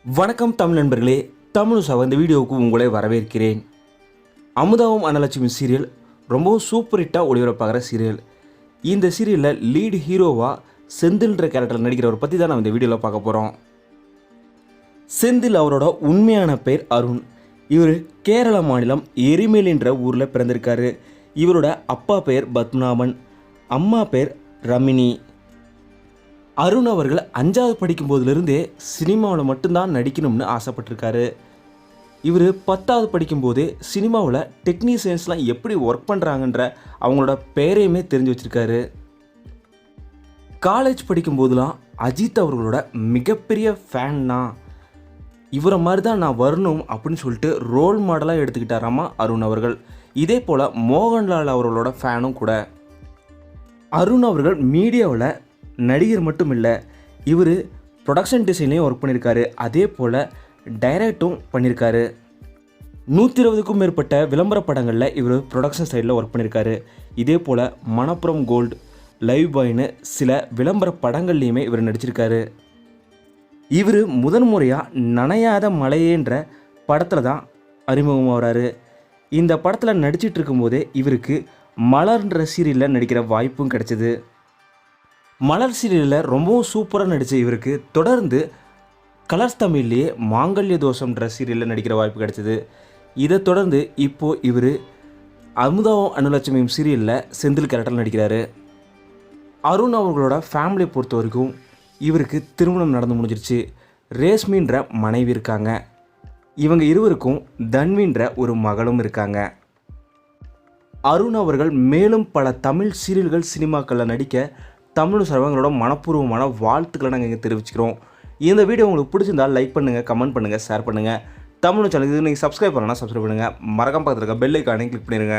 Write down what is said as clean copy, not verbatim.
வணக்கம் தமிழ் நண்பர்களே, தமிழ் சவ இந்த வீடியோவுக்கு உங்களை வரவேற்கிறேன். அமுதாவும் அன்னலட்சுமி சீரியல் ரொம்பவும் சூப்பர் ஹிட்டாக ஒளிபரப்பாகிற சீரியல். இந்த சீரியலில் லீடு ஹீரோவாக செந்தில்ன்ற கேரக்டர் நடிக்கிறவரை பற்றி தான் நம்ம இந்த வீடியோவில் பார்க்க போகிறோம். செந்தில் அவரோட உண்மையான பேர் அருண். இவர் கேரள மாநிலம் எரிமேலின்ற ஊரில் பிறந்திருக்காரு. இவரோட அப்பா பேர் பத்மநாபன், அம்மா பேர் ரமினி. அருண் அவர்கள் 5வது படிக்கும்போதுலேருந்தே சினிமாவில் மட்டும்தான் நடிக்கணும்னு ஆசைப்பட்டிருக்காரு. இவர் 10வது படிக்கும்போதே சினிமாவில் டெக்னீஷியன்ஸ்லாம் எப்படி ஒர்க் பண்ணுறாங்கன்ற அவங்களோட பேரையுமே தெரிஞ்சு வச்சுருக்காரு. காலேஜ் படிக்கும்போதெலாம் அஜித் அவர்களோட மிகப்பெரிய ஃபேன்னா. இவரை மாதிரி தான் நான் வரணும் அப்படின்னு சொல்லிட்டு ரோல் மாடலாக எடுத்துக்கிட்டாராமா அருண் அவர்கள். இதே போல் மோகன்லால் அவர்களோட ஃபேனும் கூட. அருண் அவர்கள் மீடியாவில் நடிகர் மட்டும் இல்லை, இவர் ப்ரொடக்ஷன் டிசைன்லேயும் ஒர்க் பண்ணியிருக்காரு. அதே போல் டைரக்டும் பண்ணியிருக்காரு. 120க்கும் மேற்பட்ட விளம்பர படங்களில் இவர் ப்ரொடக்ஷன் சைடில் ஒர்க் பண்ணியிருக்காரு. இதே போல் மணப்புரம் கோல்டு, லைவ் பாய்னு சில விளம்பர படங்கள்லேயுமே இவர் நடிச்சிருக்காரு. இவர் முதன் முறையாக நனையாத மலையேன்ற படத்தில் தான் அறிமுகமாகிறாரு. இந்த படத்தில் நடிச்சிட்டு இருக்கும்போதே இவருக்கு மலர்ன்ற சீரியலில் நடிக்கிற வாய்ப்பும் கிடைச்சிது. மலர் சீரியலில் ரொம்பவும் சூப்பராக நடித்த இவருக்கு தொடர்ந்து கலர்ஸ் தமிழ்லேயே மாங்கல்ய தோஷம்ன்ற சீரியலில் நடிக்கிற வாய்ப்பு கிடைச்சிது. இதை தொடர்ந்து இப்போது இவர் அமுதாவும் அன்னலட்சுமியும் சீரியலில் செந்தில் கேரக்டரில் நடிக்கிறாரு. அருண் அவர்களோட ஃபேமிலியை பொறுத்த வரைக்கும் இவருக்கு திருமணம் நடந்து முடிஞ்சிருச்சு. ரேஷ்மின்ற மனைவி இருக்காங்க. இவங்க இருவருக்கும் தன்வின்ற ஒரு மகளும் இருக்காங்க. அருண் அவர்கள் மேலும் பல தமிழ் சீரியல்கள் சினிமாக்களில் நடிக்க தமிழ் சர்வங்களோட மனப்பூர்வமான வாழ்த்துக்களை நாங்கள் இங்கே தெரிவிச்சுக்கிறோம். இந்த வீடியோ உங்களுக்கு பிடிச்சிருந்தால் லைக் பண்ணுங்கள், கமெண்ட் பண்ணுங்கள், ஷேர் பண்ணுங்கள். தமிழ் சேனலுக்கு நீங்கள் சப்ஸ்கிரைப் பண்ணலாம், சப்ஸ்கிரைப் பண்ணுங்கள். மறக்காம பக்கத்தில் இருக்க பெல் ஐக்கானையும் கிளிக் பண்ணிடுங்க.